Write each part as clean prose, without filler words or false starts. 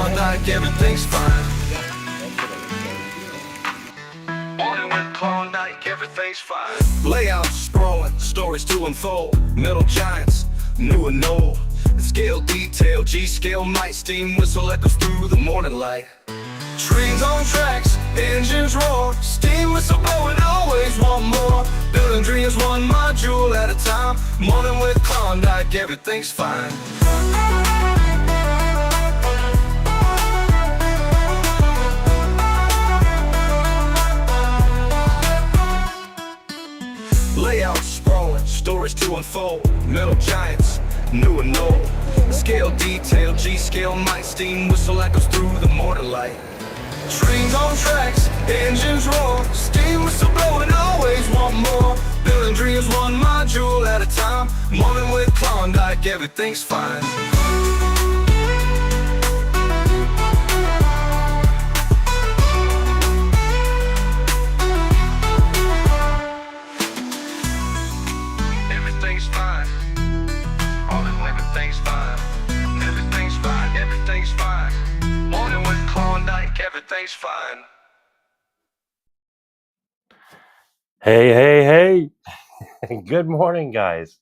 Klawndyke, everything's fine. Morning with Klawndyke, everything's fine. Layouts sprawling, stories to unfold. Metal giants, new and old. Scale detail, G-scale night. Steam whistle echoes through the morning light. Trains on tracks, engines roar. Steam whistle blowing, always want more. Building dreams one module at a time. Morning with Klawndyke, everything's fine. Layouts sprawling, stories to unfold. Metal giants, new and old. Scale detail, G-scale night. Steam whistle echoes through the morning light. Trains on tracks, engines roar. Steam whistle blowing, always want more. Building dreams one module at a time. Morning with Klawndyke, everything's fine. Everything's fine. All in everything's fine. Everything's fine, everything's fine. Morning with Klawndyke, everything's fine. Hey. Good morning, guys.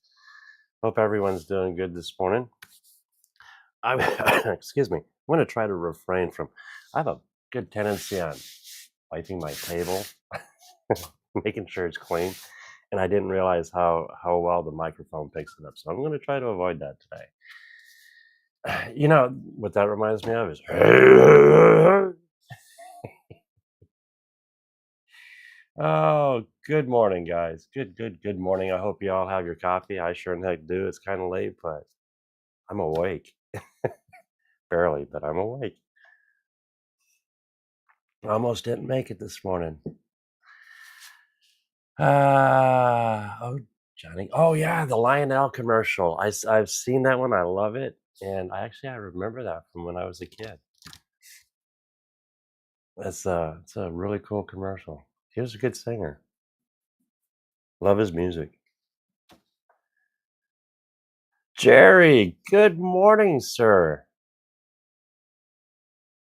Hope everyone's doing good this morning. Excuse me. I'm going to try to refrain from, I have a good tendency on wiping my table, making sure it's clean. And I didn't realize how well the microphone picks it up. So I'm going to try to avoid that today. You know, what that reminds me of is, oh, good morning, guys. Good morning. I hope you all have your coffee. I sure in heck do. It's kind of late, but I'm awake. Barely, but I'm awake. Almost didn't make it this morning. Oh, Johnny. Oh, yeah, the Lionel commercial. I've seen that one. I love it. And I remember that from when I was a kid. It's a really cool commercial. He was a good singer. Love his music. Jerry, good morning, sir.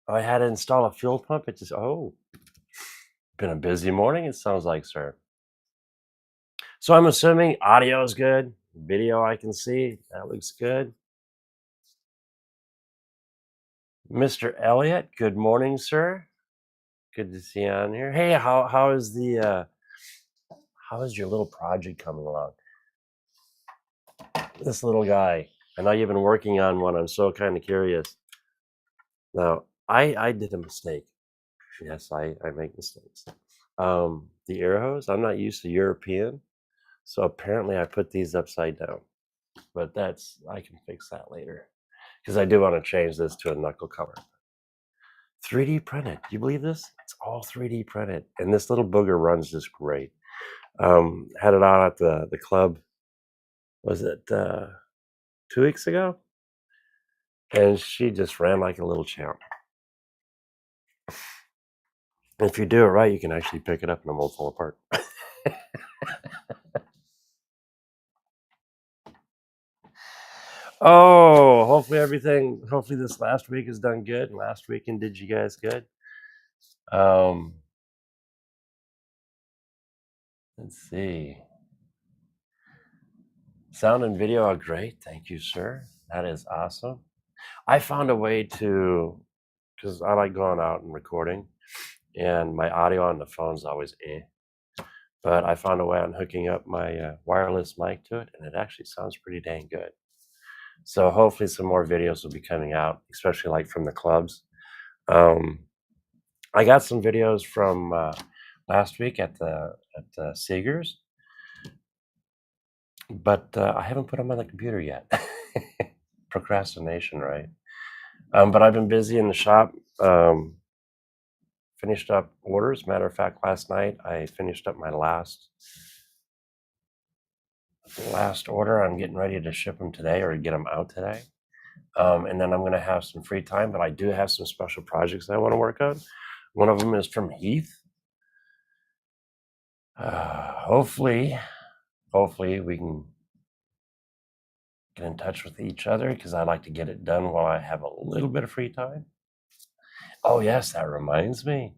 I had to install a fuel pump. It just, been a busy morning, it sounds like, sir. So I'm assuming audio is good. Video I can see. That looks good. Mr. Elliott, good morning, sir. Good to see you on here. Hey, how is your little project coming along? This little guy. I know you've been working on one. I'm so kind of curious. Now, I did a mistake. Yes, I make mistakes. The air hose, I'm not used to European, so apparently I put these upside down. But I can fix that later, because I do want to change this to a knuckle color. 3D printed. Do you believe this? It's all 3D printed, and this little booger runs just great. Had it on at the club. Was it 2 weeks ago? And she just ran like a little champ. If you do it right, you can actually pick it up and it won't fall apart. Oh, hopefully this last week is done good. Last weekend did you guys good? Let's see. Sound and video are great. Thank you, sir. That is awesome. I found a way to, because I like going out and recording, and my audio on the phone's always but I found a way on hooking up my wireless mic to it, and it actually sounds pretty dang good. So hopefully some more videos will be coming out, especially like from the clubs. I got some videos from last week at the Seegers, but I haven't put them on the computer yet. Procrastination, right? But I've been busy in the shop. Finished up orders. Matter of fact, last night I finished up my last order. I'm getting ready to ship them today or get them out today. And then I'm going to have some free time, but I do have some special projects I want to work on. One of them is from Heath. Hopefully we can get in touch with each other, because I like to get it done while I have a little bit of free time. Oh, yes, that reminds me.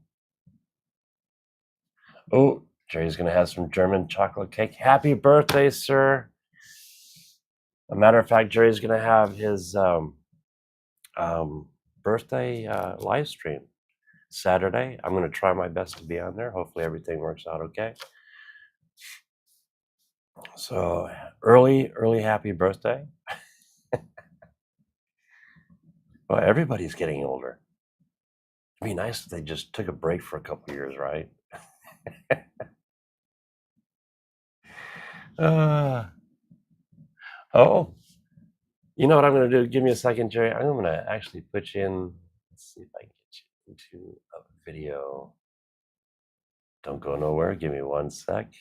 Oh, Jerry's going to have some German chocolate cake. Happy birthday, sir. A matter of fact, Jerry's going to have his birthday live stream Saturday. I'm going to try my best to be on there. Hopefully everything works out okay. So early happy birthday. Well, everybody's getting older. It'd be nice if they just took a break for a couple years, right? Oh, you know what I'm going to do? Give me a second, Jerry. I'm going to actually put you in. Let's see if I can get you into a video. Don't go nowhere. Give me 1 sec.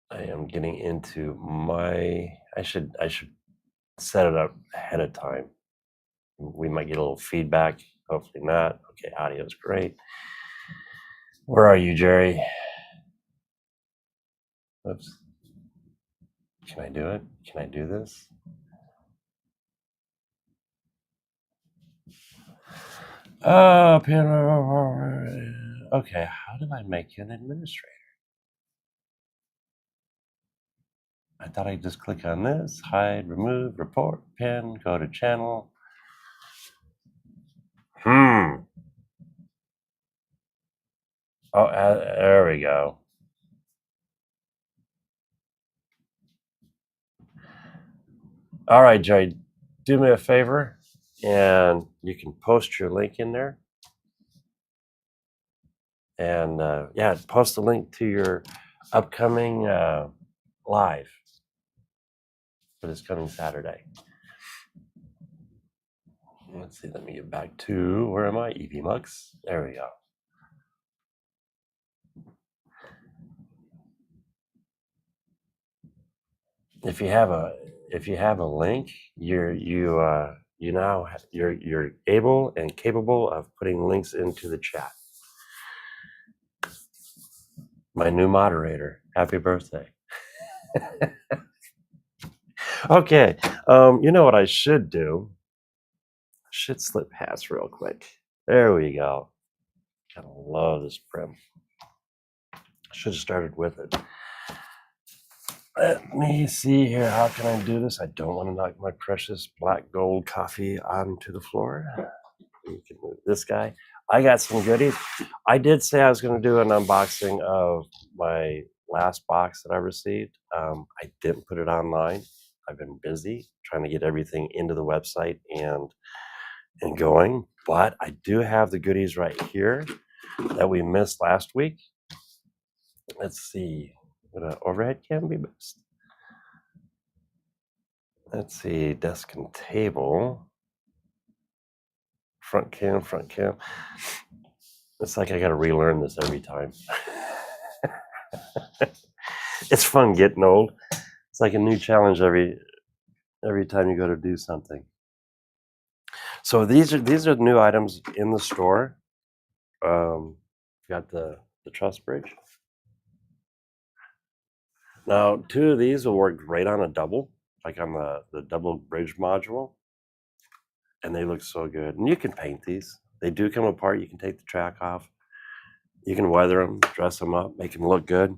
I am getting into my. I should set it up ahead of time. We might get a little feedback. Hopefully not. Okay, audio is great. Where are you, Jerry? Oops. Can I do it? Can I do this? Okay, how do I make you an administrator? I thought I'd just click on this, hide, remove, report, pin, go to channel. Oh, there we go. All right, Jerry, do me a favor, and you can post your link in there. And yeah, post the link to your upcoming live for this coming Saturday. Let's see, let me get back to, where am I? EV Mux. There we go. If you have a link, you're able and capable of putting links into the chat. My new moderator. Happy birthday. Okay. You know what I should do? I should slip past real quick. There we go. Kind of love this prim. I should have started with it. Let me see here. How can I do this? I don't want to knock my precious black gold coffee onto the floor. You can move this guy. I got some goodies. I did say I was going to do an unboxing of my last box that I received. I didn't put it online. I've been busy trying to get everything into the website and going, but I do have the goodies right here that we missed last week. Let's see. Overhead can be best. Let's see, desk and table. Front cam. It's like I gotta relearn this every time. It's fun getting old. It's like a new challenge every time you go to do something. So these are new items in the store. Got the truss bridge. Now 2 of these will work great on a double, like on the double bridge module, and they look so good. And you can paint these. They do come apart. You can take the track off. You can weather them, dress them up, make them look good.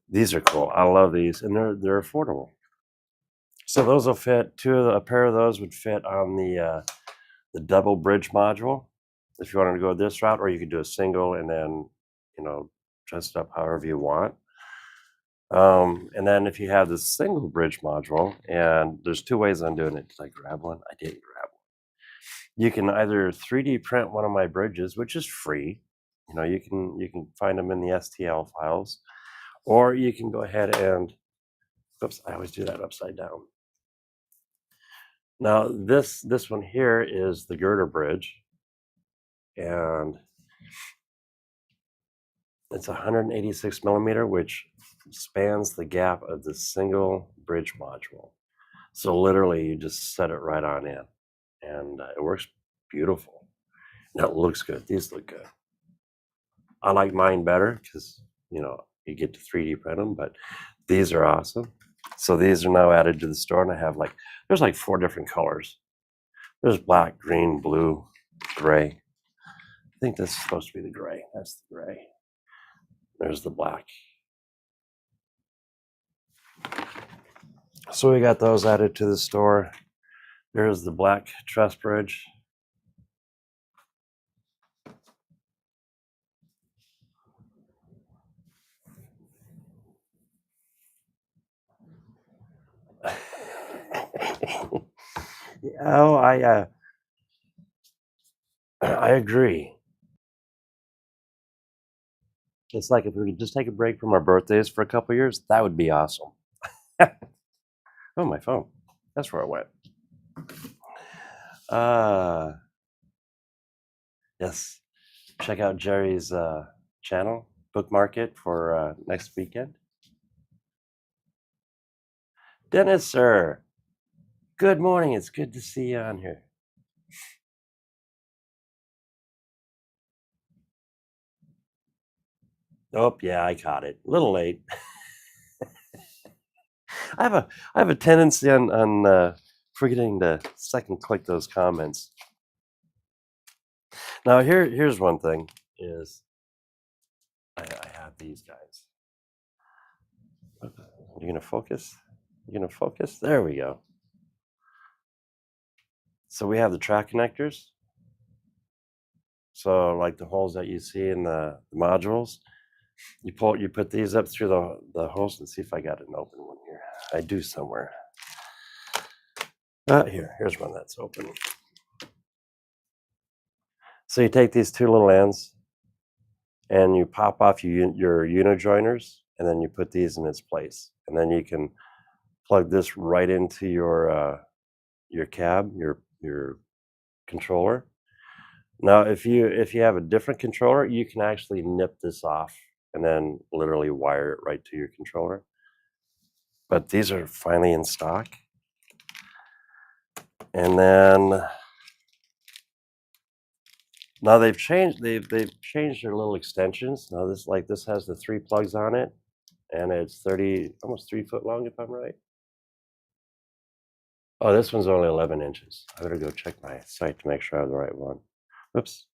These are cool. I love these, and they're affordable. So those will fit. A pair of those would fit on the double bridge module if you wanted to go this route, or you could do a single and then dress it up however you want. And then if you have the single bridge module, and there's 2 ways I'm doing it. Did I grab one? I didn't grab one. You can either 3D print one of my bridges, which is free. You can find them in the STL files, or you can go ahead and, oops, I always do that upside down. Now this one here is the girder bridge, and it's 186 millimeter, which spans the gap of the single bridge module. So literally you just set it right on in, and it works beautiful. Now it looks good. These look good. I like mine better because you get to 3D print them, but these are awesome. So these are now added to the store, and I have there's 4 different colors. There's black, green, blue, gray. I think this is supposed to be the gray. That's the gray. There's the black. So we got those added to the store. There's the black truss bridge. Oh, I agree. It's like if we could just take a break from our birthdays for a couple years, that would be awesome. Oh, my phone. That's where it went. Yes. Check out Jerry's channel, bookmark it for next weekend. Dennis, sir. Good morning. It's good to see you on here. Oh, yeah, I caught it. A little late. I have a tendency on forgetting to second click those comments. Now here's one thing is I have these guys. You gonna focus? You gonna focus? There we go. So we have the track connectors. So like the holes that you see in the modules, you put these up through the holes and see if I got an open one here. I do somewhere. Here's one that's open. So you take these two little ends and you pop off your unijoiners, and then you put these in its place, and then you can plug this right into your cab, your controller. Now, if you have a different controller, you can actually nip this off and then literally wire it right to your controller. But these are finally in stock. And then now they've changed their little extensions. Now this has the 3 plugs on it, and it's almost 3 foot long if I'm right. Oh, this one's only 11 inches. I better go check my site to make sure I have the right one. Oops.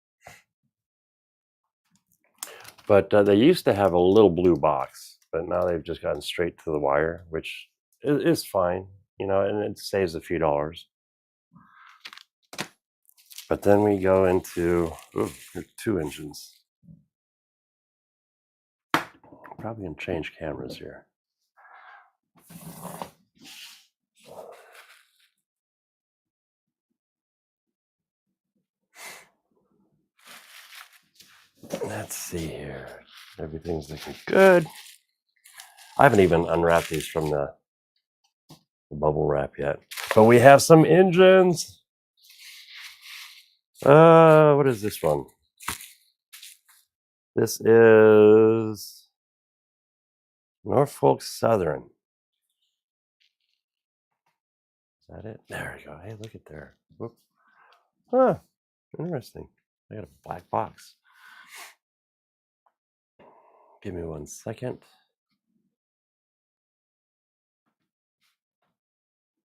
But they used to have a little blue box, but now they've just gotten straight to the wire, which is fine, and it saves a few dollars. But then we go into, there's 2 engines. Probably gonna change cameras here. Let's see here. Everything's looking good. I haven't even unwrapped these from the bubble wrap yet. But we have some engines. What is this one? This is Norfolk Southern. Is that it? There we go. Hey, look at there. Whoop. Huh. Interesting. I got a black box. Give me 1 second.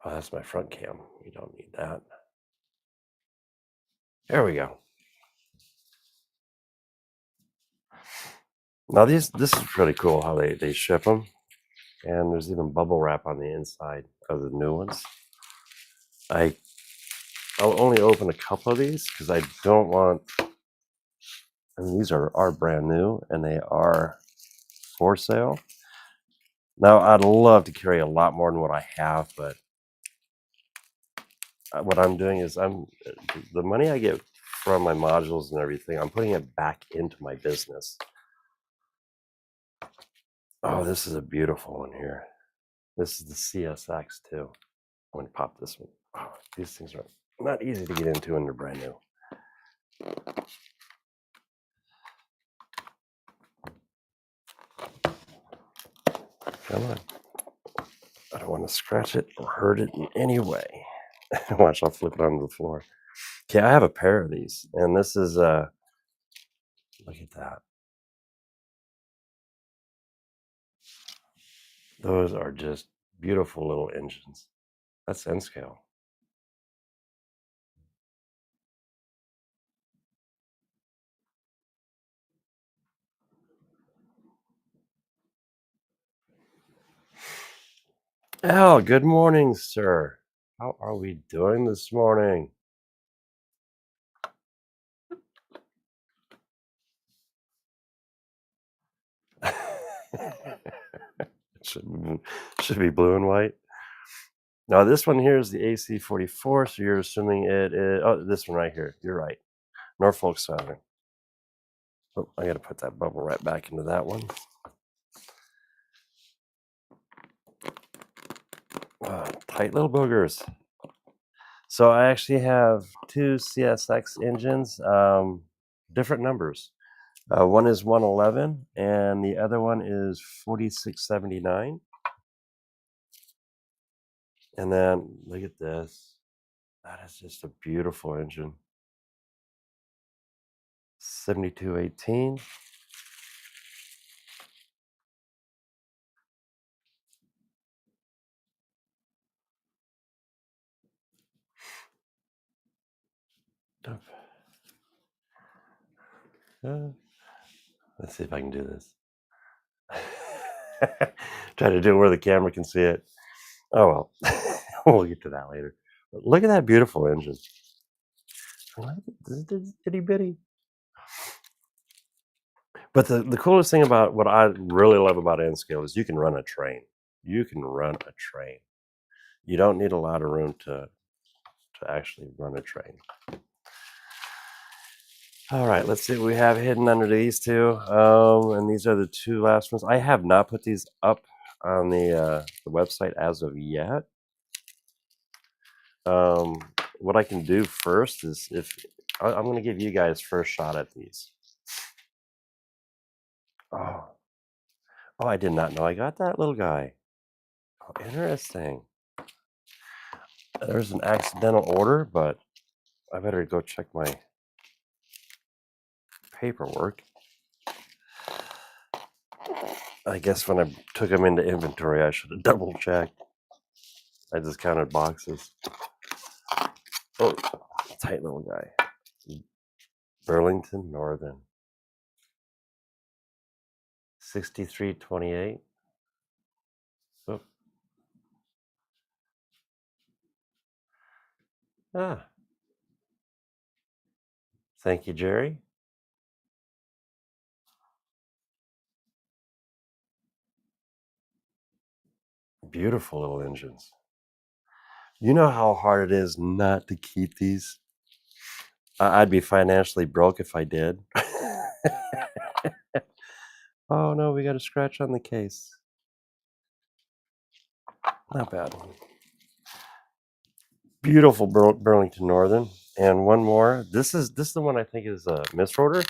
Oh, that's my front cam. You don't need that. There we go. Now this is really cool how they ship them, and there's even bubble wrap on the inside of the new ones. I'll only open a couple of these because I don't want. I mean, these are brand new and they are for sale. Now I'd love to carry a lot more than what I have, but what I'm doing is the money I get from my modules and everything, I'm putting it back into my business. Oh, this is a beautiful one here. This is the CSX too. I'm going to pop this one. Oh, these things are not easy to get into when they're brand new. Come on. I don't want to scratch it or hurt it in any way. Watch, I'll flip it onto the floor. Okay, I have a pair of these, and this is look at that. Those are just beautiful little engines. That's N scale. Al, good morning, sir. How are we doing this morning? should, should be blue and white. Now, this one here is the AC-44, so you're assuming it is... Oh, this one right here. You're right. Norfolk Southern. Oh, I got to put that bubble right back into that one. Tight little boogers. So I actually have two CSX engines, different numbers. One is 111 and the other one is 4679. And then look at this. That is just a beautiful engine. 7218. Let's see if I can do this. Try to do it where the camera can see it. Oh well, we'll get to that later. But look at that beautiful engine. Itty bitty. But the coolest thing about what I really love about N-Scale is you can run a train. You can run a train. You don't need a lot of room to actually run a train. All right, let's see what we have hidden under these two. And these are the two last ones. I have not put these up on the website as of yet. What I can do first is I'm going to give you guys first shot at these. Oh, I did not know I got that little guy. Oh, interesting. There's an accidental order, but I better go check my paperwork. I guess when I took them into inventory, I should have double checked. I just counted boxes. Oh, tight little guy. Burlington Northern. 6328. Oh. Ah. Thank you, Jerry. Beautiful little engines. You know how hard it is not to keep these? I'd be financially broke if I did. Oh no, we got a scratch on the case. Not bad. Beautiful Burlington Northern. And one more. This is the one I think is a misorder.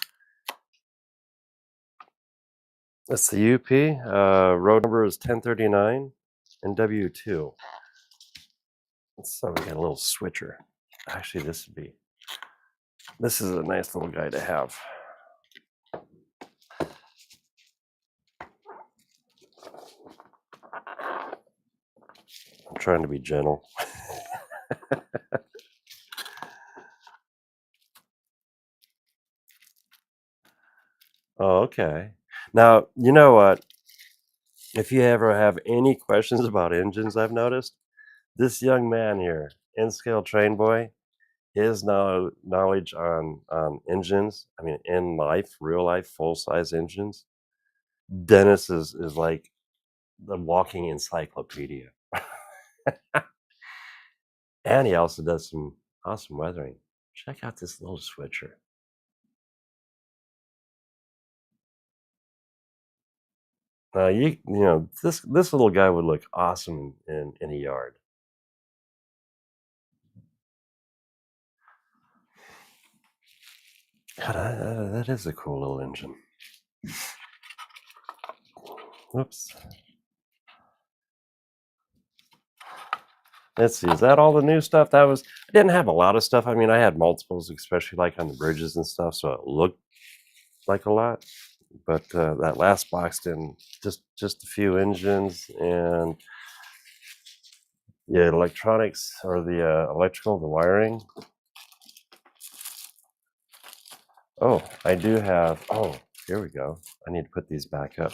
That's the UP. Road number is 1039 and W2. So we got a little switcher. Actually, this is a nice little guy to have. I'm trying to be gentle. Oh, okay. Now, you know what? If you ever have any questions about engines, I've noticed this young man here, N-Scale Train Boy, his knowledge on engines, I mean, in life, real life, full-size engines, Dennis is like the walking encyclopedia. And he also does some awesome weathering. Check out this little switcher. You know, this little guy would look awesome in a yard. God, that is a cool little engine. Whoops. Let's see, is that all the new stuff? I didn't have a lot of stuff. I mean, I had multiples, especially like on the bridges and stuff, so it looked like a lot. But that last box didn't, just a few engines and the electronics or the electrical, the wiring. Oh, I do have, oh, here we go. I need to put these back up.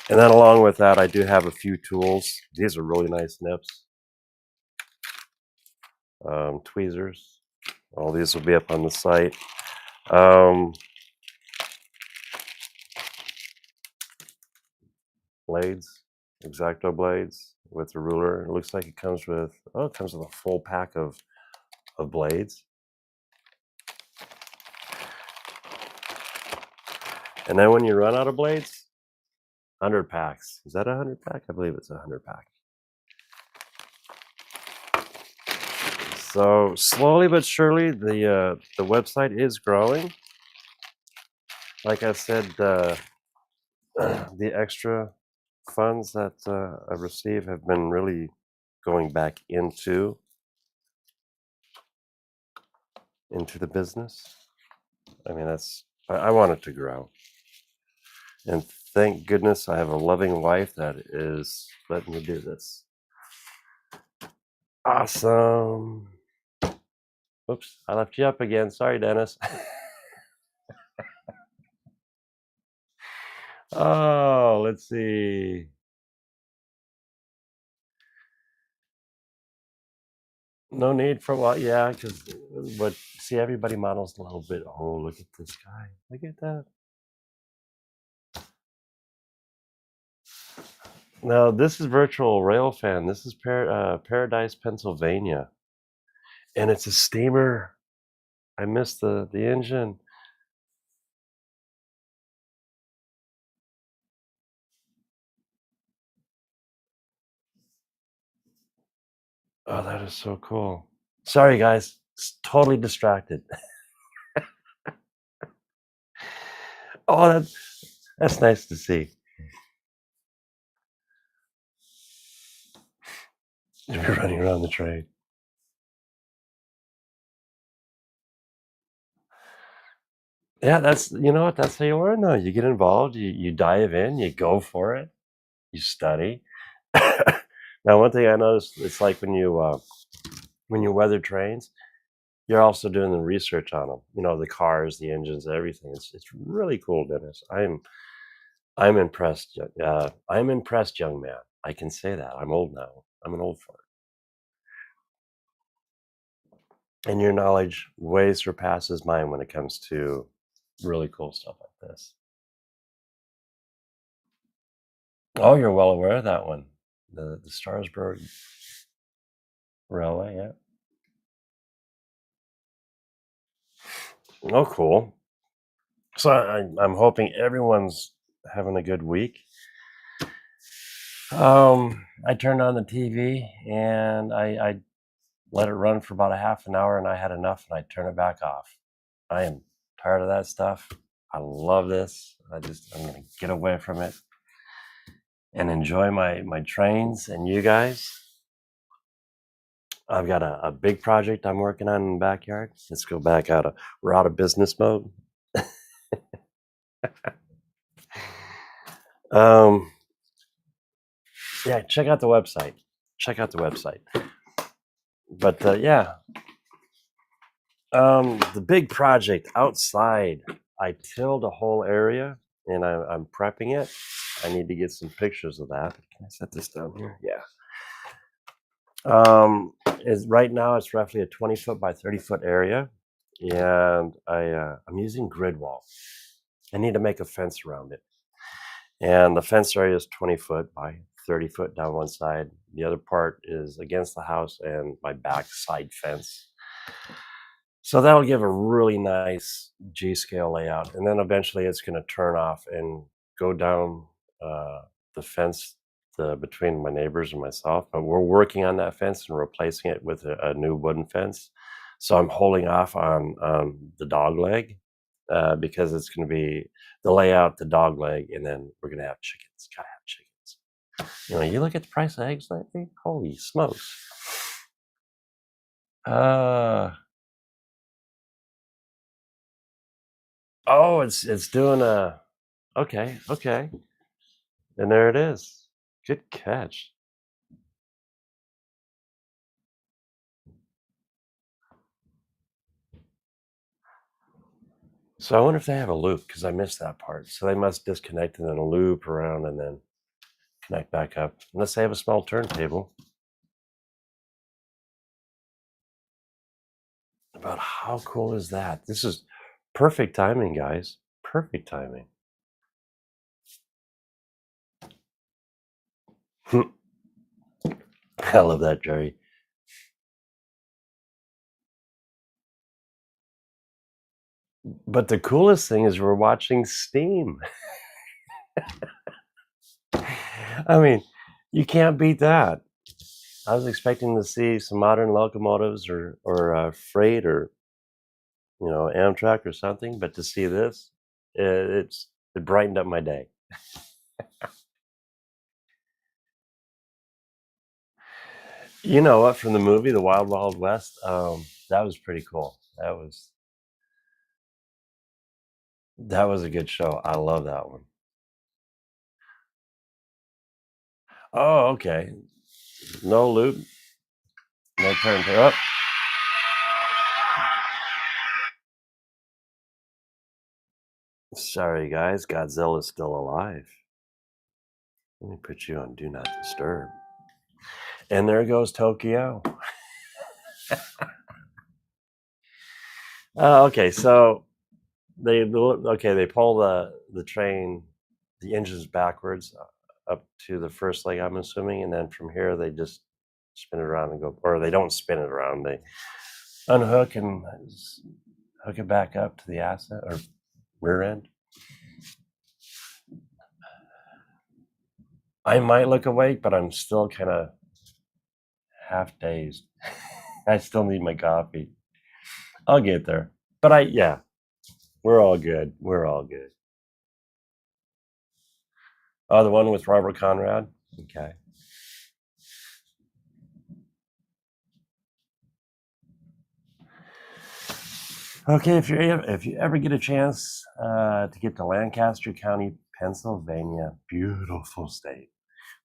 And then along with that, I do have a few tools. These are really nice nips. Tweezers. All these will be up on the site. Blades, X-Acto blades with a ruler. It looks like it comes with, oh, it comes with a full pack of blades. And then when you run out of blades, 100 packs. Is that a 100 pack? I believe it's a 100 pack. So slowly but surely, the website is growing. Like I said, the extra funds that I've received have been really going back into the business. I mean, I want it to grow. And thank goodness I have a loving wife that is letting me do this. Awesome. Oops, I left you up again. Sorry, Dennis. Oh, let's see. No need for what? Yeah, because but see, everybody models a little bit. Oh, look at this guy. Look at that. Now, this is Virtual Railfan. This is Paradise, Pennsylvania. And it's a steamer. I missed the engine. Oh, that is so cool. Sorry, guys. Totally distracted. Oh, that's nice to see. You're running around the train. Yeah, you know what? That's how you learn, though. You get involved, you dive in, you go for it, you study. Now, one thing I noticed, it's like when you weather trains, you're also doing the research on them. You know, the cars, the engines, everything. It's really cool, Dennis. I'm impressed. I'm impressed, young man. I can say that. I'm old now. I'm an old fart. And your knowledge way surpasses mine when it comes to really cool stuff like this. Oh, you're well aware of that one. The Starsburg Railway, yeah. Oh, cool. So I'm hoping everyone's having a good week. I turned on the TV and I let it run for about a half an hour, and I had enough, and I turn it back off. I am tired of that stuff. I love this. I'm gonna get away from it and enjoy my trains and you guys. I've got a big project I'm working on in the backyard. Let's go back we're out of business mode. Yeah, check out the website. But yeah, the big project outside. I tilled a whole area and I'm prepping it. I need to get some pictures of that. Can I set this down here? Yeah. Is right now it's roughly a 20-foot by 30-foot area, and I'm using grid wall. I need to make a fence around it, and the fence area is 20 foot by 30 foot down one side. The other part is against the house and my back side fence. So that'll give a really nice G-scale layout, and then eventually it's going to turn off and go down the fence between my neighbors and myself. But we're working on that fence and replacing it with a new wooden fence. So I'm holding off on the dog leg because it's going to be the layout, the dog leg, and then we're going to have chickens. Gotta have chickens. You know, you look at the price of eggs lately. Holy smokes! Oh, it's doing a okay, and there it is. Good catch. So I wonder if they have a loop because I missed that part. So they must disconnect and then loop around and then connect back up. Unless they have a small turntable. But how cool is that? This is perfect timing, guys. Perfect timing. I love that, Jerry. But the coolest thing is we're watching steam. I mean, you can't beat that. I was expecting to see some modern locomotives or freight or Amtrak or something, but to see this, it brightened up my day. You know what? From the movie The Wild Wild West, that was pretty cool. That was a good show. I love that one. Oh, okay. No loop, no turn. Up. Sorry, guys. Godzilla's still alive. Let me put you on Do Not Disturb. And there goes Tokyo. Okay, so they pull the train, the engines backwards up to the first leg, I'm assuming, and then from here they just spin it around and go, or they don't spin it around. They unhook and hook it back up to the asset or rear end. I might look awake, but I'm still kind of half dazed. I still need my coffee. I'll get there. But we're all good. We're all good. Oh, the one with Robert Conrad? Okay. Okay, if you ever get a chance to get to Lancaster County, Pennsylvania, beautiful state.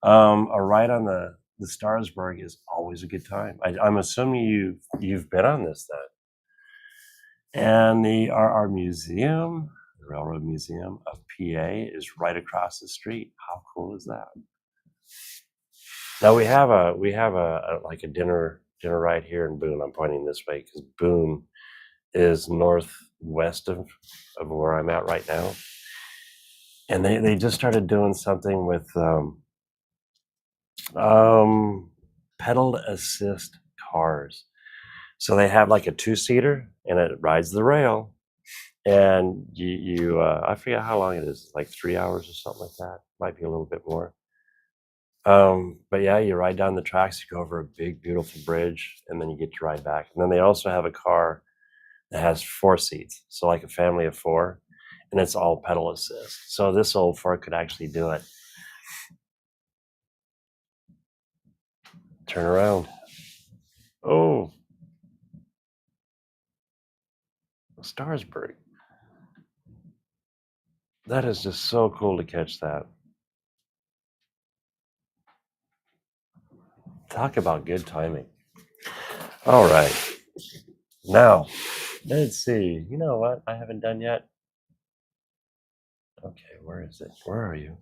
A ride on the Starsburg is always a good time. I'm assuming you've been on this then. And the RR Museum, the Railroad Museum of PA, is right across the street. How cool is that? Now we have a like a dinner right here in Boone. I'm pointing this way because Boone is northwest of where I'm at right now. And they just started doing something with pedal assist cars. So they have like a 2-seater and it rides the rail. And you I forget how long it is, like 3 hours or something like that. Might be a little bit more. But yeah, you ride down the tracks, you go over a big, beautiful bridge, and then you get to ride back. And then they also have a car that has 4 seats, so like a family of 4, and it's all pedal assist. So this old Ford could actually do it. Turn around. Oh, Starsburg. That is just so cool to catch that. Talk about good timing. All right. Now, let's see. You know what I haven't done yet? Okay, where is it? Where are you?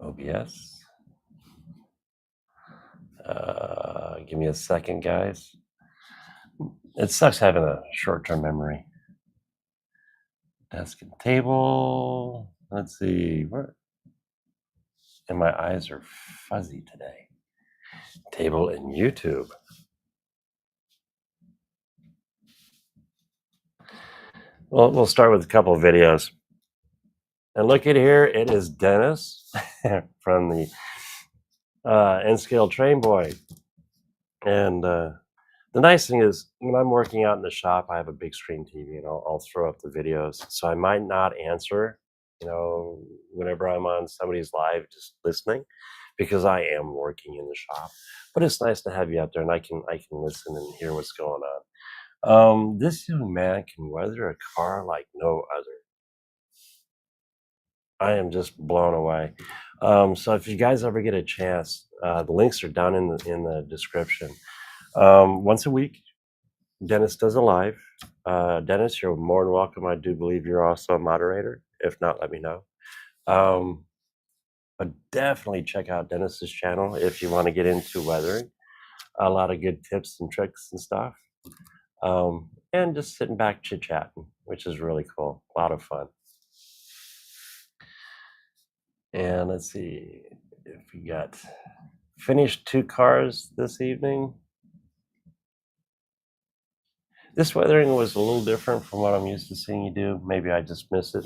OBS. Give me a second, guys. It sucks having a short-term memory. Desk and table. Let's see. Where? And my eyes are fuzzy today. Table and YouTube. Well, we'll start with a couple of videos. And look at here, it is Dennis from the N-Scale Train Boy. And the nice thing is, when I'm working out in the shop, I have a big screen TV, and I'll throw up the videos. So I might not answer, whenever I'm on somebody's live, just listening, because I am working in the shop. But it's nice to have you out there, and I can listen and hear what's going on. This young man can weather a car like no other. I am just blown away. So if you guys ever get a chance, the links are down in the description. Once a week, Dennis does a live. Dennis, you're more than welcome. I do believe you're also a moderator. If not, let me know. But definitely check out Dennis's channel if you want to get into weathering. A lot of good tips and tricks and stuff. And just sitting back chit-chatting, which is really cool. A lot of fun. And let's see if we got finished 2 cars this evening. This weathering was a little different from what I'm used to seeing you do. Maybe I just miss it.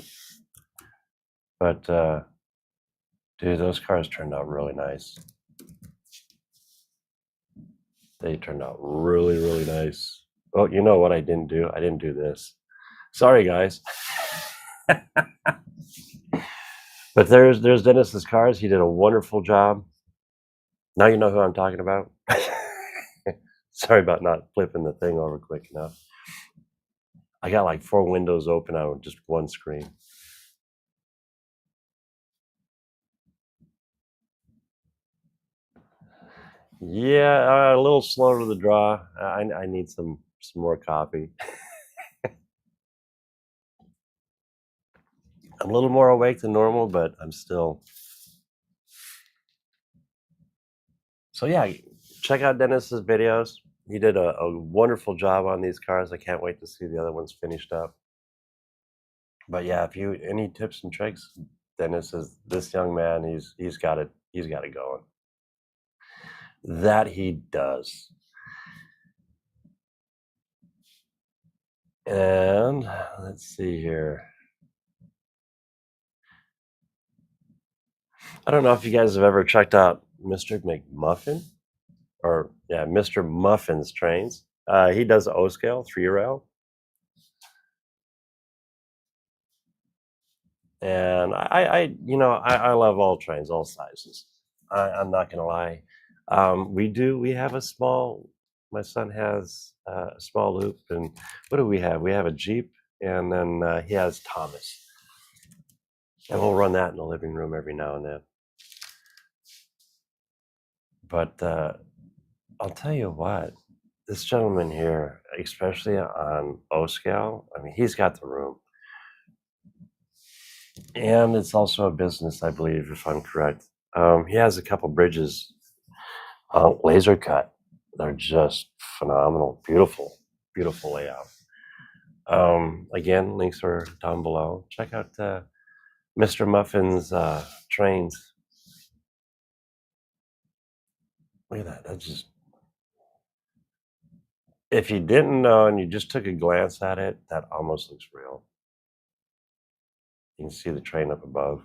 But dude, those cars turned out really nice. They turned out really, really nice. Oh, you know what I didn't do? I didn't do this. Sorry, guys. But there's Dennis's cars. He did a wonderful job. Now you know who I'm talking about. Sorry about not flipping the thing over quick enough. I got like 4 windows open on just one screen. Yeah, a little slow to the draw. I need some more coffee. I'm a little more awake than normal, but I'm still. So yeah, check out Dennis's videos. He did a wonderful job on these cars. I can't wait to see the other ones finished up. But yeah, if you any tips and tricks, Dennis is this young man. He's got it going. That he does. And let's see here. I don't know if you guys have ever checked out Mr. McMuffin, or yeah, Mr. Muffin's trains. He does O scale 3-rail, and I love all trains, all sizes. I'm not gonna lie. We have a small. My son has a small loop, and what do we have? We have a Jeep, and then he has Thomas, and we'll run that in the living room every now and then. But I'll tell you what, this gentleman here, especially on O scale, I mean, he's got the room. And it's also a business, I believe, if I'm correct. He has a couple bridges laser cut. They're just phenomenal. Beautiful, beautiful layout. Again, links are down below. Check out Mr. Muffin's trains. Look at that. That's just. If you didn't know and you just took a glance at it, that almost looks real. You can see the train up above.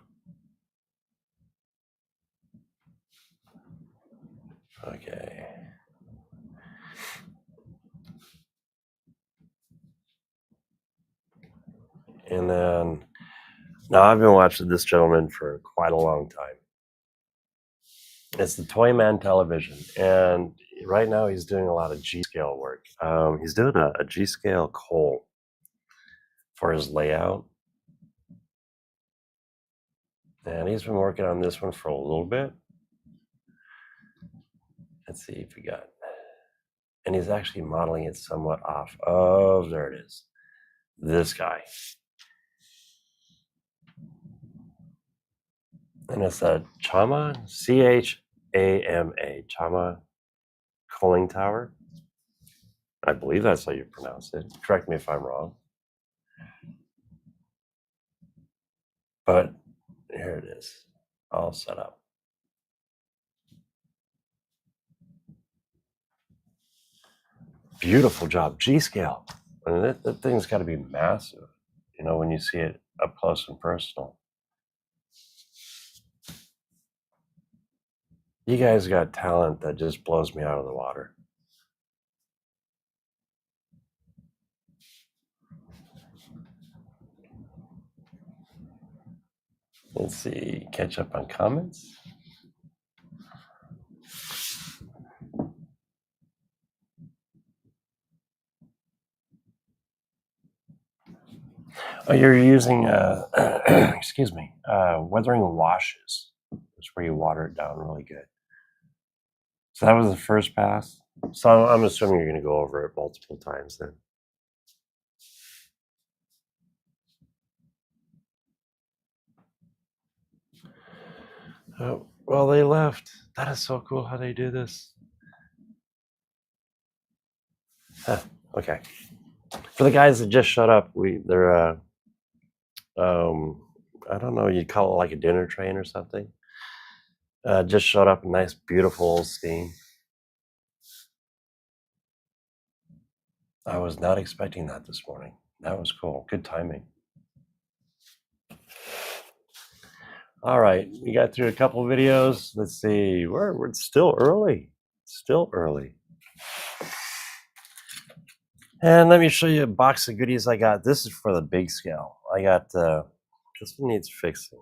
Okay. And then, now I've been watching this gentleman for quite a long time. It's the Toyman Television, and right now he's doing a lot of G-scale work. He's doing a G-scale coal for his layout, and he's been working on this one for a little bit. Let's see if we got, and he's actually modeling it somewhat off of, there it is, this guy. And it's a Chama, Chama, Chama coaling tower. I believe that's how you pronounce it. Correct me if I'm wrong. But here it is, all set up. Beautiful job, G-scale. I mean, that thing's got to be massive, when you see it up close and personal. You guys got talent that just blows me out of the water. Let's see, catch up on comments. Oh, you're using, excuse me, weathering washes. That's where you water it down really good. So that was the first pass. So I'm assuming you're going to go over it multiple times then. Oh, well, they left. That is so cool how they do this. Huh, okay. For the guys that just shut up, they're I don't know, you'd call it like a dinner train or something. Just showed up, a nice, beautiful steam. I was not expecting that this morning. That was cool. Good timing. All right, we got through a couple of videos. Let's see, we're still early. Still early. And let me show you a box of goodies I got. This is for the big scale. I got this one needs fixing.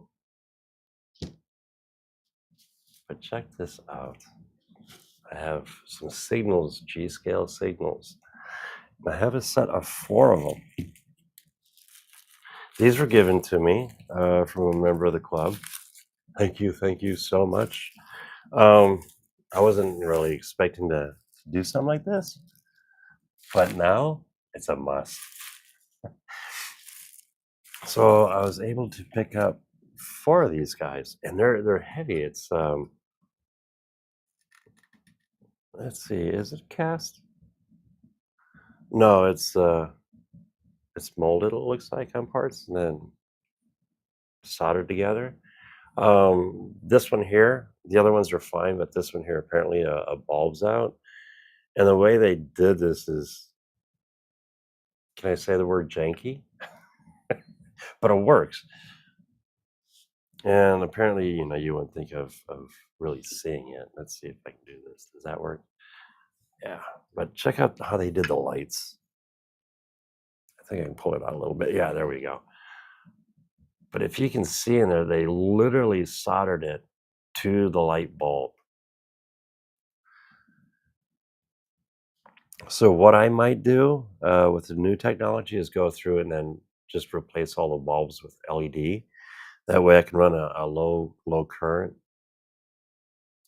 But check this out. I have some signals, G-scale signals. I have a set of 4 of them. These were given to me from a member of the club. Thank you so much. I wasn't really expecting to do something like this, but now it's a must. So I was able to pick up 4 of these guys, and they're heavy. It's let's see, is it cast? No, it's molded. It looks like on parts and then soldered together. This one here, the other ones are fine, but this one here apparently a bulb's out. And the way they did this is, can I say the word janky? But it works. And apparently, you wouldn't think of really seeing it. Let's see if I can do this. Does that work? Yeah. But check out how they did the lights. I think I can pull it out a little bit. Yeah, there we go. But if you can see in there, they literally soldered it to the light bulb. So what I might do with the new technology is go through and then just replace all the bulbs with LED. That way I can run a low current,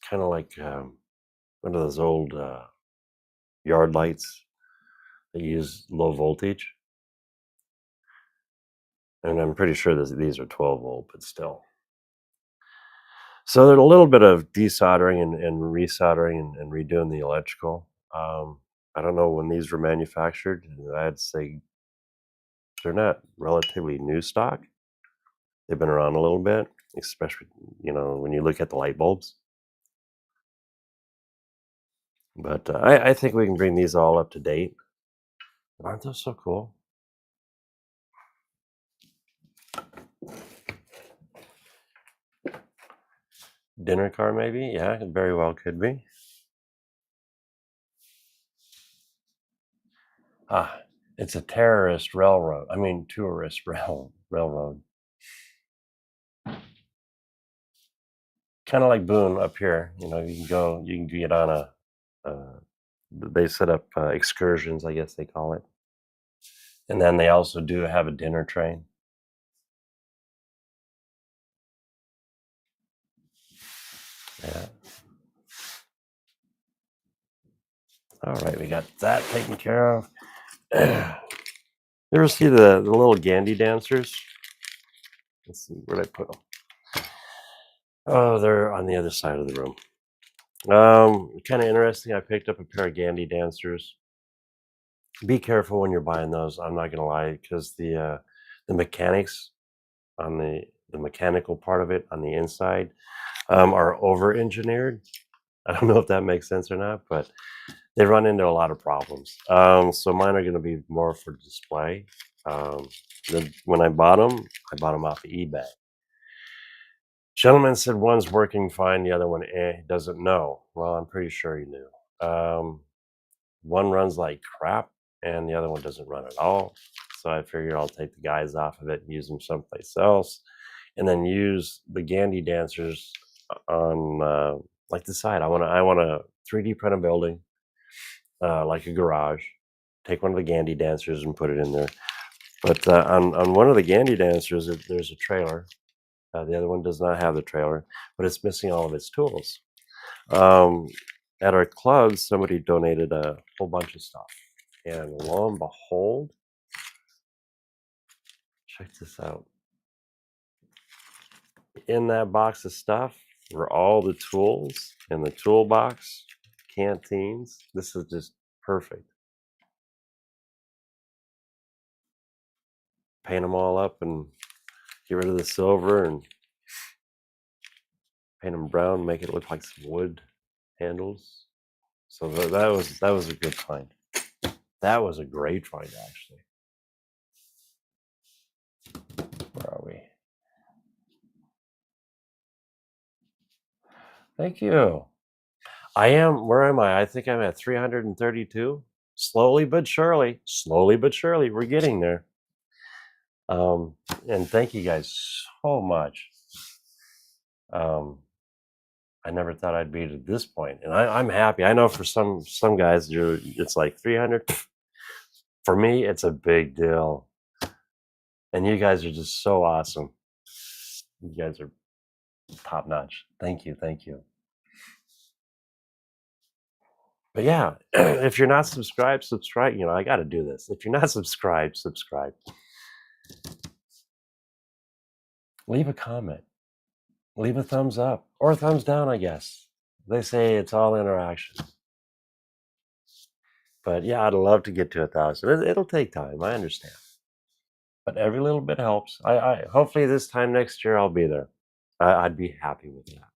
kind of like one of those old yard lights that use low voltage. And I'm pretty sure these are 12 volt, but still. So there's a little bit of desoldering and resoldering and redoing the electrical. I don't know when these were manufactured. I'd say they're not relatively new stock. They've been around a little bit, especially, when you look at the light bulbs. But I think we can bring these all up to date. Aren't those so cool? Dinner car, maybe? Yeah, it very well could be. Ah, it's a tourist railroad. Railroad. Kind of like Boone up here. You can get on they set up excursions, I guess they call it. And then they also do have a dinner train. Yeah. All right, we got that taken care of. You ever see the little Gandy dancers? Let's see, where'd I put them? Oh, they're on the other side of the room. Kind of interesting. I picked up a pair of Gandy dancers. Be careful when you're buying those. I'm not gonna lie, because the mechanics on the mechanical part of it on the inside are over engineered. I don't know if that makes sense or not, but they run into a lot of problems. So mine are going to be more for display. When I bought them off of eBay. Gentleman said one's working fine, the other one doesn't know. Well, I'm pretty sure he knew. One runs like crap, and the other one doesn't run at all. So I figured I'll take the guys off of it and use them someplace else, and then use the Gandy dancers on like the side. I want to 3D print a building, like a garage. Take one of the Gandy dancers and put it in there. But on one of the Gandy dancers, there's a trailer. The other one does not have the trailer, but it's missing all of its tools. At our club, somebody donated a whole bunch of stuff. And lo and behold, check this out. In that box of stuff, for all the tools in the toolbox, canteens. This is just perfect. Paint them all up and get rid of the silver and paint them brown, make it look like some wood handles. So that was a good find. That was a great find, actually. Where are we? Thank you. I am. Where am I? I think I'm at 332. Slowly but surely, we're getting there. And thank you guys so much. I never thought I'd be to this point, and I'm happy. I know for some guys, it's like 300. For me, it's a big deal, and you guys are just so awesome. You guys are top notch. Thank you, thank you. But yeah, if you're not subscribed, subscribe. You know, I got to do this. If you're not subscribed, subscribe. Leave a comment. Leave a thumbs up or a thumbs down, I guess. They say it's all interaction. But yeah, I'd love to get to 1,000. It'll take time. I understand. But every little bit helps. I hopefully this time next year I'll be there. I'd be happy with that.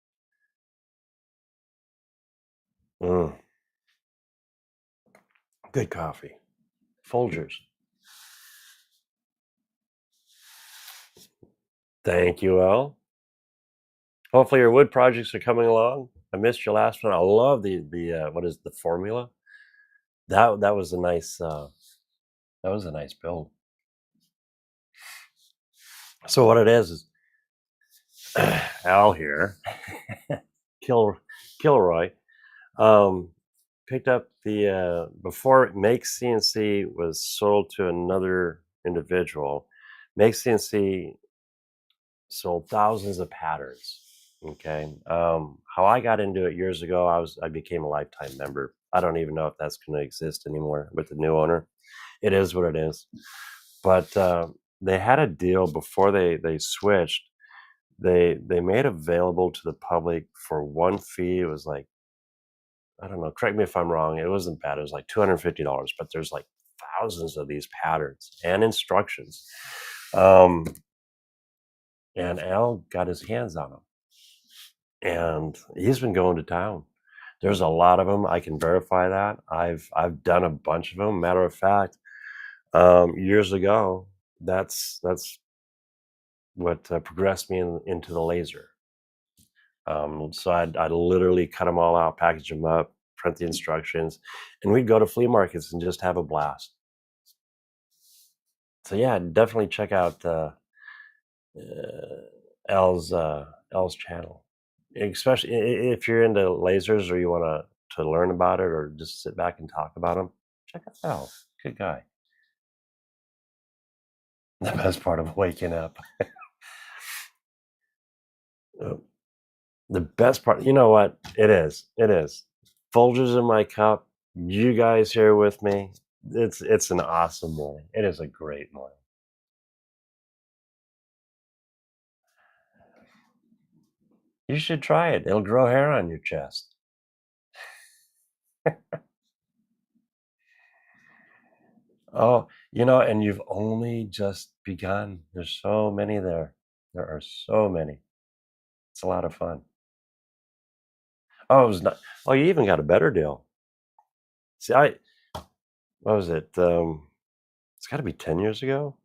Mm. Good coffee. Folgers. Thank you, El. Hopefully your wood projects are coming along. I missed your last one. I love the what is the formula? That was a nice build. So what it is Al here, Kilroy, picked up the before Make CNC was sold to another individual. Make CNC sold thousands of patterns. Okay, how I got into it years ago, I became a lifetime member. I don't even know if that's going to exist anymore with the new owner. It is what it is. But they had a deal before they switched. They made available to the public for one fee. It was like, I don't know, correct me if I'm wrong. It wasn't bad. It was like $250, but there's like thousands of these patterns and instructions. And Al got his hands on them, and he's been going to town. There's a lot of them. I can verify that. I've done a bunch of them. Matter of fact, years ago, that's what progressed me into the laser. So I'd literally cut them all out, package them up, print the instructions, and we'd go to flea markets and just have a blast. So yeah, definitely check out L's channel, especially if you're into lasers or you want to learn about it or just sit back and talk about them. Check out L. Good guy. The best part of waking up. The best part, you know what? It is. Folgers in my cup. You guys here with me. It's an awesome morning. It is a great morning. You should try it. It'll grow hair on your chest. Oh, and you've only just begun. There's so many there. There are so many. It's a lot of fun. Oh, it was not. Oh, you even got a better deal. See, what was it? It's got to be 10 years ago.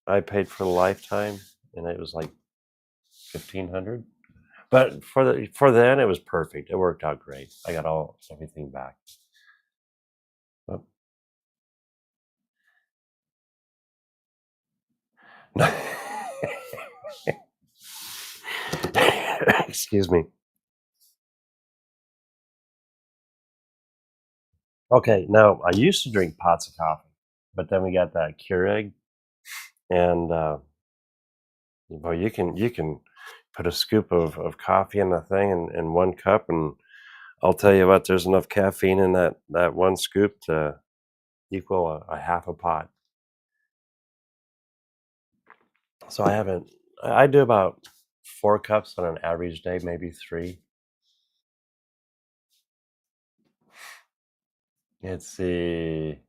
I paid for the lifetime, and it was like 1,500. But for then, it was perfect. It worked out great. I got everything back. Oh. Excuse me. Okay, now I used to drink pots of coffee, but then we got that Keurig, and well, you can put a scoop of coffee in the thing in 1 cup, and I'll tell you what, there's enough caffeine in that 1 scoop to equal a half a pot. So I do about 4 cups on an average day, maybe 3. Let's see.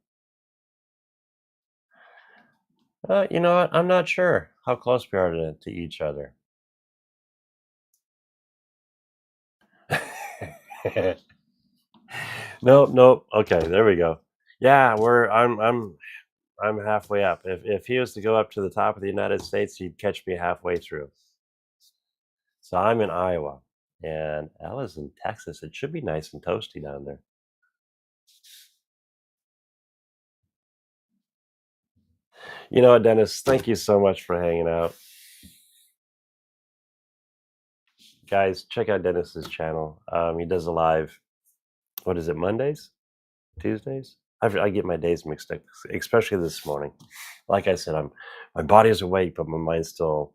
You know what? I'm not sure how close we are to each other. Nope, nope. Okay, there we go. Yeah, I'm halfway up. If he was to go up to the top of the United States, he'd catch me halfway through. So I'm in Iowa, and Ella's in Texas. It should be nice and toasty down there. You know what, Dennis? Thank you so much for hanging out. Guys, check out Dennis's channel. He does a live, what is it, Mondays? Tuesdays? I get my days mixed up, especially this morning. Like I said, my body is awake, but my mind's still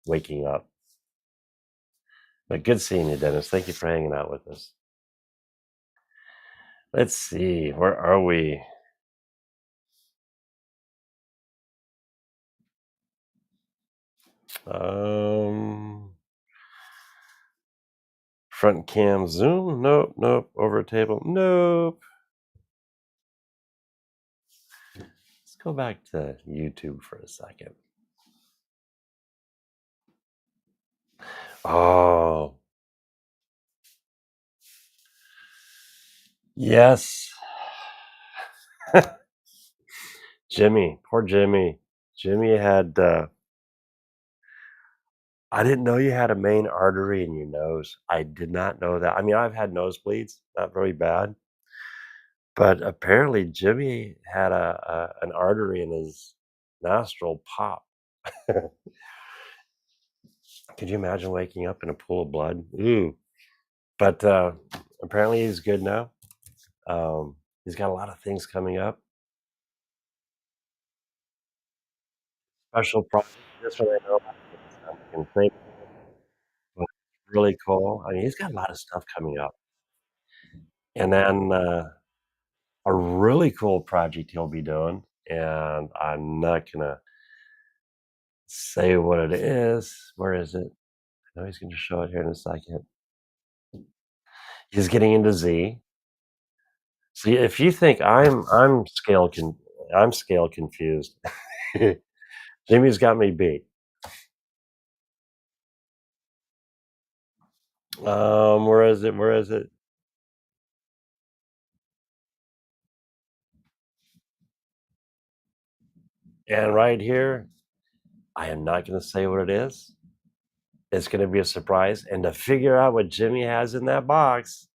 waking up. But good seeing you, Dennis. Thank you for hanging out with us. Let's see, where are we? Front cam zoom? Nope, nope. Over table? Nope. Let's go back to YouTube for a second. Oh, yes. Jimmy, poor Jimmy. Jimmy had, I didn't know you had a main artery in your nose. I did not know that. I mean, I've had nosebleeds, not very bad, but apparently Jimmy had an artery in his nostril pop. Could you imagine waking up in a pool of blood? Ooh. But apparently he's good now. He's got a lot of things coming up. Special project. This one I know about. Can say, but really cool. I mean, he's got a lot of stuff coming up. And then a really cool project he'll be doing, and I'm not gonna say what it is. Where is it? I know he's gonna show it here in a second. He's getting into Z. See, if you think I'm scale confused. Jimmy's got me beat. Where is it? Where is it? And right here, I am not gonna say what it is. It's gonna be a surprise, and to figure out what Jimmy has in that box,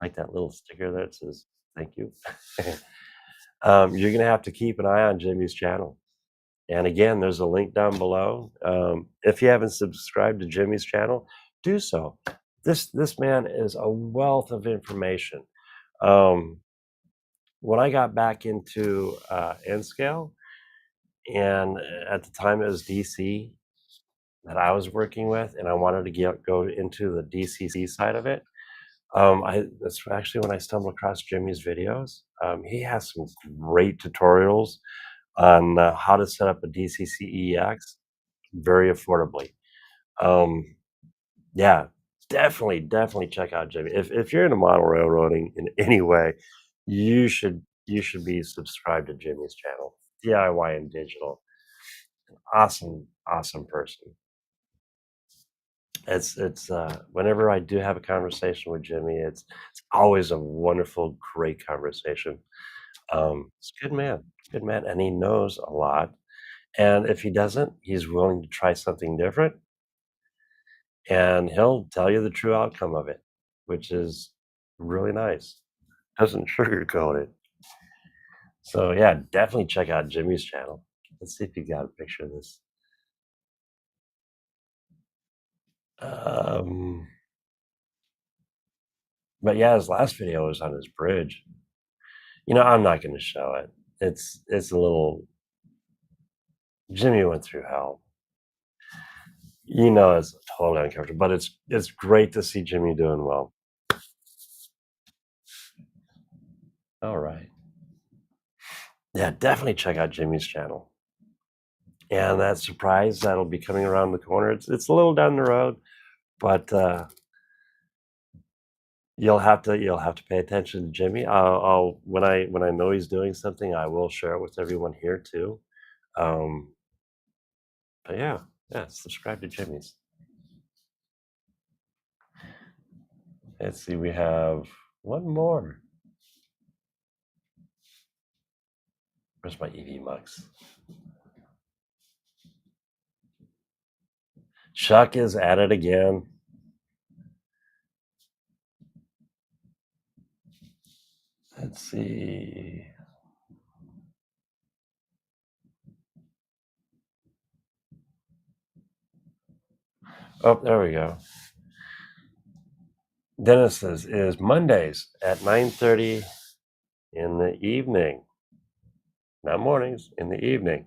like that little sticker that says, "Thank you." You're gonna have to keep an eye on Jimmy's channel. And again, there's a link down below. If you haven't subscribed to Jimmy's channel, do so. This man is a wealth of information. Um, when I got back into N scale, and at the time it was DC that I was working with, and I wanted to go into the DCC side of it. That's actually when I stumbled across Jimmy's videos. He has some great tutorials on how to set up a DCCEX very affordably. Um, yeah, definitely check out Jimmy. If you're into model railroading in any way, you should be subscribed to Jimmy's channel. DIY and digital. Awesome person. It's whenever I do have a conversation with Jimmy, it's always a wonderful, great conversation. It's a good man, and he knows a lot. And if he doesn't, he's willing to try something different, and he'll tell you the true outcome of it, which is really nice. Doesn't sugarcoat it. So yeah, definitely check out Jimmy's channel. Let's see if you got a picture of this. Um, but yeah, his last video was on his bridge. I'm not going to show it. It's a little. Jimmy went through hell. It's totally uncomfortable, but it's great to see Jimmy doing well. All right. Yeah, definitely check out Jimmy's channel. And that surprise that'll be coming around the corner. It's a little down the road, but you'll have to pay attention to Jimmy. I'll when I know he's doing something, I will share it with everyone here too. Um, but yeah, subscribe to Jimmy's. Let's see, we have one more. Where's my EV mugs? Chuck is at it again. Let's see. Oh, there we go. Dennis's is Mondays at 9:30 in the evening. Not mornings, in the evening.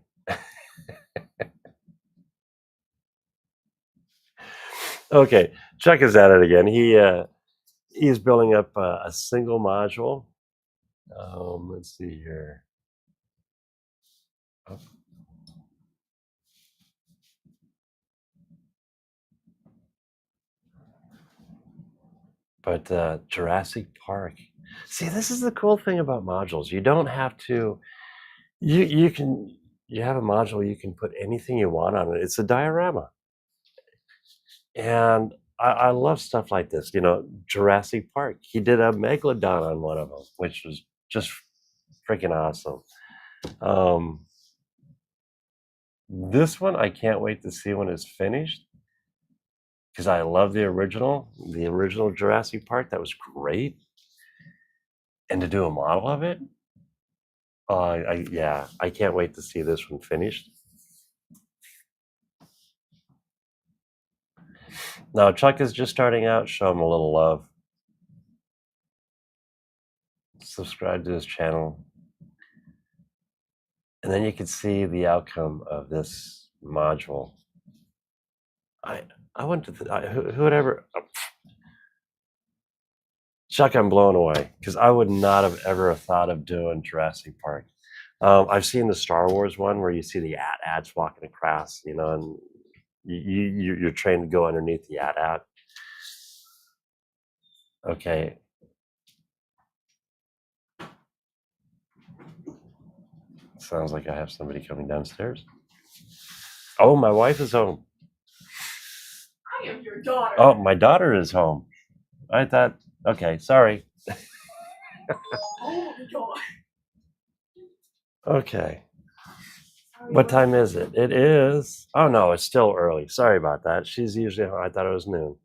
Okay, Chuck is at it again. He's building up a single module. Let's see here. Oh. But Jurassic Park. See, this is the cool thing about modules. You don't have to. You have a module. You can put anything you want on it. It's a diorama, and I love stuff like this. Jurassic Park. He did a megalodon on one of them, which was just freaking awesome. This one I can't wait to see when it's finished, because I love the original Jurassic Park. That was great, and to do a model of it, I can't wait to see this one finished. Now Chuck is just starting out. Show him a little love. Subscribe to his channel, and then you can see the outcome of this module. I went to who would ever. Chuck, I'm blown away, because I would not have ever thought of doing Jurassic Park. I've seen the Star Wars one where you see the AT-ATs walking across, and you're trained to go underneath the AT-AT. Okay. Sounds like I have somebody coming downstairs. Oh, my wife is home. I am your daughter. Oh, my daughter is home. I thought, okay, sorry. Oh my God. Okay. What time is it? It is. Oh no, it's still early. Sorry about that. She's usually. I thought it was noon.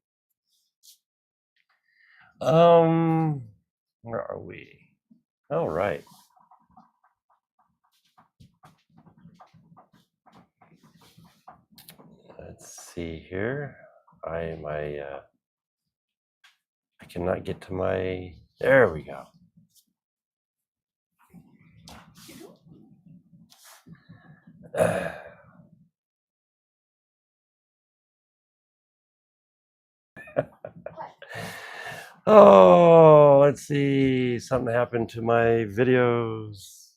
Where are we? All right. Let's see here. I cannot get to my. There we go. Oh, let's see. Something happened to my videos.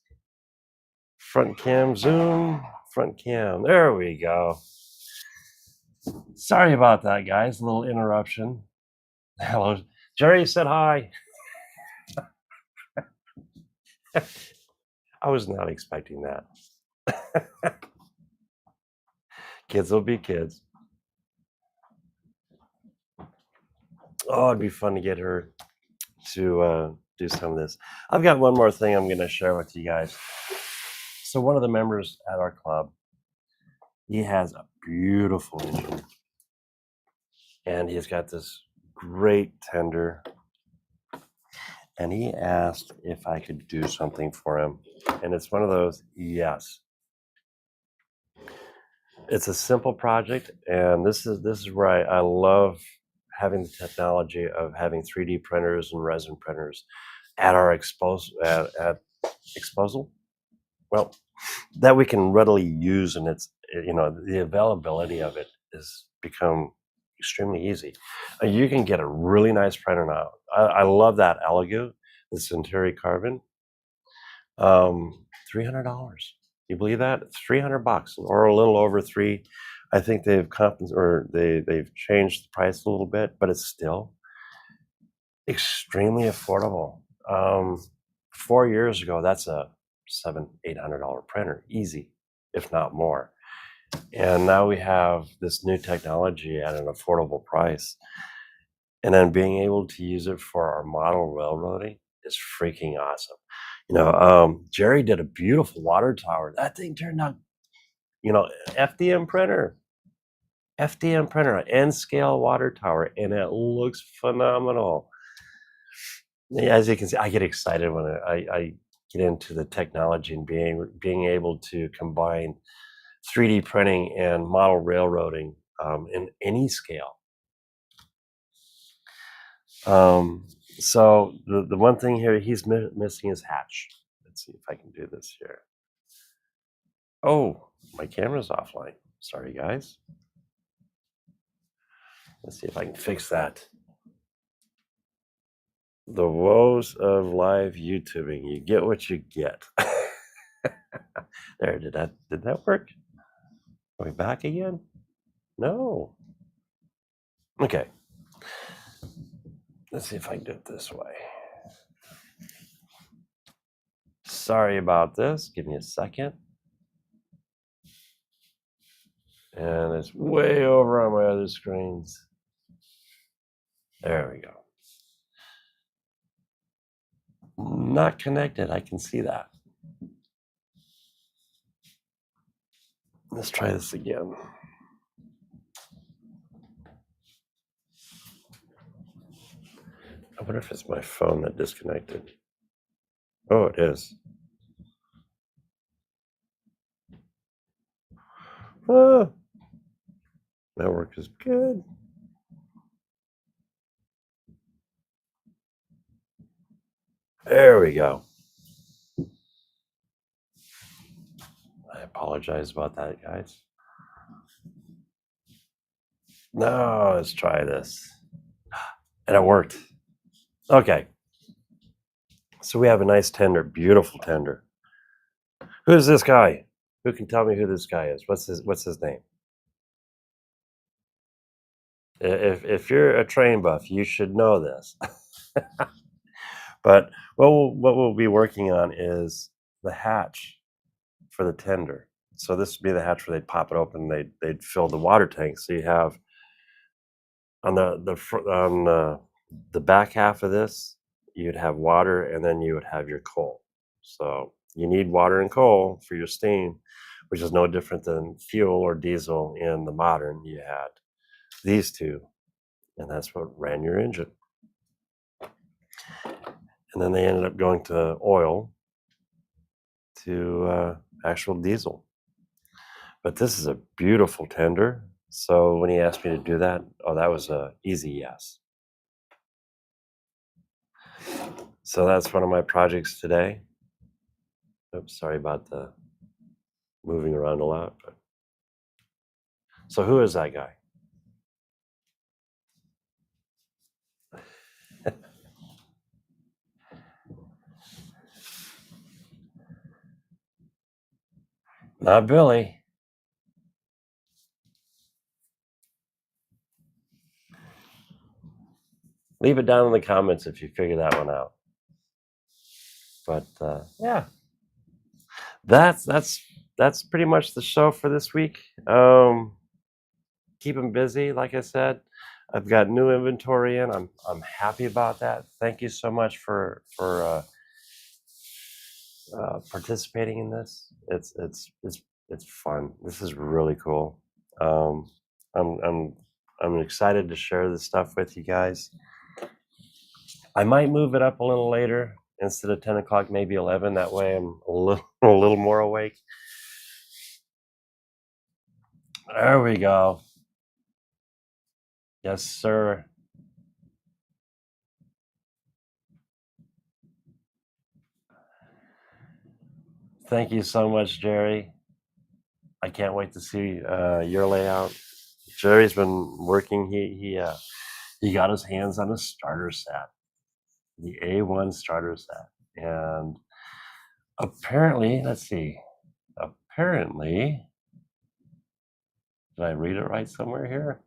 Front cam zoom. Front cam. There we go. Sorry about that, guys. A little interruption. Hello. Jerry said hi. I was not expecting that. Kids will be kids. Oh, it'd be fun to get her to do some of this. I've got one more thing I'm going to share with you guys. So one of the members at our club, he has a beautiful engine, and he's got this great tender, and he asked if I could do something for him. And it's one of those, yes. It's a simple project, and this is where I love having the technology of having 3D printers and resin printers at our disposal. Well, that we can readily use, and it's the availability of it has become extremely easy. You can get a really nice printer now. I love that Elegoo, the Centauri Carbon. $300. You believe that? It's $300 or a little over three. I think they've they've changed the price a little bit, but it's still extremely affordable. 4 years ago, that's a $700-800 printer, easy, if not more. And now we have this new technology at an affordable price. And then being able to use it for our model railroading is freaking awesome. Jerry did a beautiful water tower. That thing turned out, FDM printer, an N-scale water tower, and it looks phenomenal. As you can see, I get excited when I get into the technology and being able to combine 3D printing and model railroading in any scale. So the one thing here, he's missing his hatch. Let's see if I can do this here. Oh, my camera's offline. Sorry, guys. Let's see if I can fix that. The woes of live YouTubing. You get what you get. There, did that work? Are we back again? No. Okay. Let's see if I can do it this way. Sorry about this. Give me a second. And it's way over on my other screens. There we go. Not connected. I can see that. Let's try this again. I wonder if it's my phone that disconnected. Oh, it is. Ah, network is good. There we go. I apologize about that, guys. No, let's try this. And it worked. Okay. So we have a nice tender, beautiful tender. Who's this guy? Who can tell me who this guy is? What's his name? If you're a train buff, you should know this. But what we'll be working on is the hatch for the tender. So this would be the hatch where they'd pop it open, they'd fill the water tank. So you have on the back half of this, you'd have water, and then you would have your coal. So you need water and coal for your steam, which is no different than fuel or diesel in the modern. You had these two, and that's what ran your engine. And then they ended up going to oil to actual diesel. But this is a beautiful tender. So when he asked me to do that, that was a easy yes. So that's one of my projects today. Oops, sorry about the moving around a lot. But so who is that guy? Not Billy. Leave it down in the comments if you figure that one out. But yeah, that's pretty much the show for this week. Keep them busy, like I said. I've got new inventory in. I'm happy about that. Thank you so much for participating in this. It's fun. This is really cool. I'm excited to share this stuff with you guys. I might move it up a little later instead of 10 o'clock, maybe 11. That way I'm a little more awake. There we go. Yes, sir. Thank you so much, Jerry. I can't wait to see your layout. Jerry's been working. He got his hands on a starter set, the A1 starter set, and apparently, let's see. apparently, did I read it right somewhere here?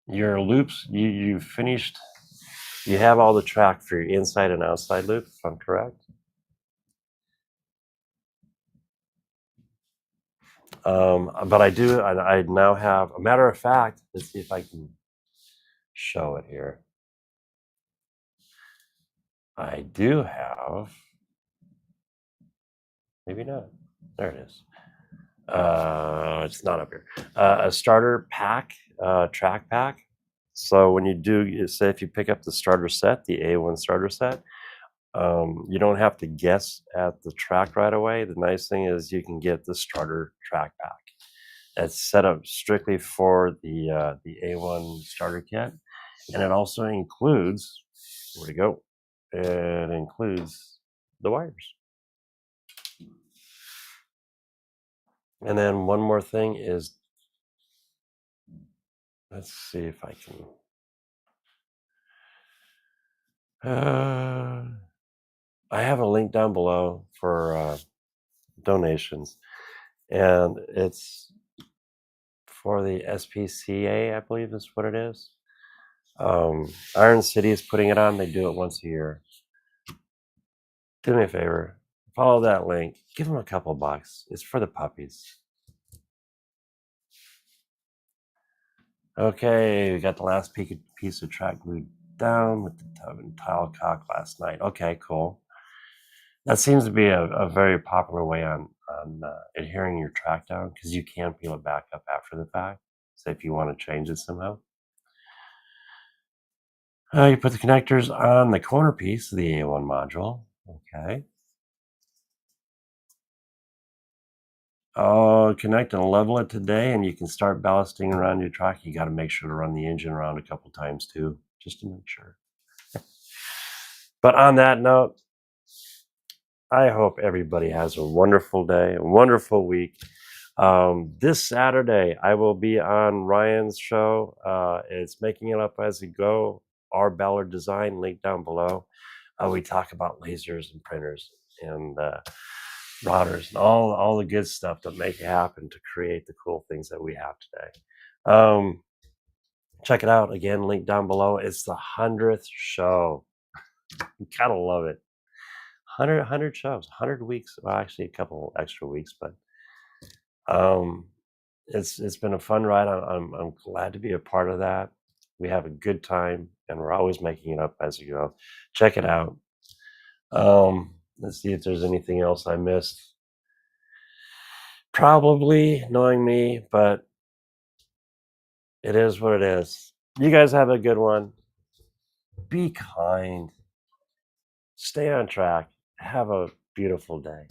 Your loops, you finished, you have all the track for your inside and outside loop, if I'm correct. But I now have, a matter of fact, let's see if I can show it here. I do have, maybe not, there it is. It's not up here. A starter pack, track pack. So when you do, say if you pick up the starter set, the A1 starter set, you don't have to guess at the track right away. The nice thing is you can get the starter track pack. It's set up strictly for the A1 starter kit, and it also includes, where to go? It includes the wires. And then one more thing is, let's see if I can. I have a link down below for donations, and it's for the SPCA, I believe is what it is. Iron City is putting it on. They do it once a year. Do me a favor, follow that link. Give them a couple bucks. It's for the puppies. Okay, we got the last piece of track glued down with the tub and tile caulk last night. Okay, cool. That seems to be a very popular way on adhering your track down, because you can peel it back up after the fact. So if you want to change it somehow. You put the connectors on the corner piece of the A1 module. Okay. Connect and level it today, and you can start ballasting around your track. You got to make sure to run the engine around a couple times too, just to make sure. But on that note, I hope everybody has a wonderful day, a wonderful week. This Saturday, I will be on Ryan's show. It's Making It Up As We Go, our Ballard Design, link down below. We talk about lasers and printers and routers and all the good stuff that make it happen to create the cool things that we have today. Check it out. Again, link down below. It's the 100th show. You gotta love it. 100 shows, 100 weeks. Well, actually a couple extra weeks, but it's been a fun ride. I'm glad to be a part of that. We have a good time, and we're always making it up as we go. Check it out. Let's see if there's anything else I missed. Probably, knowing me, but it is what it is. You guys have a good one. Be kind. Stay on track. Have a beautiful day.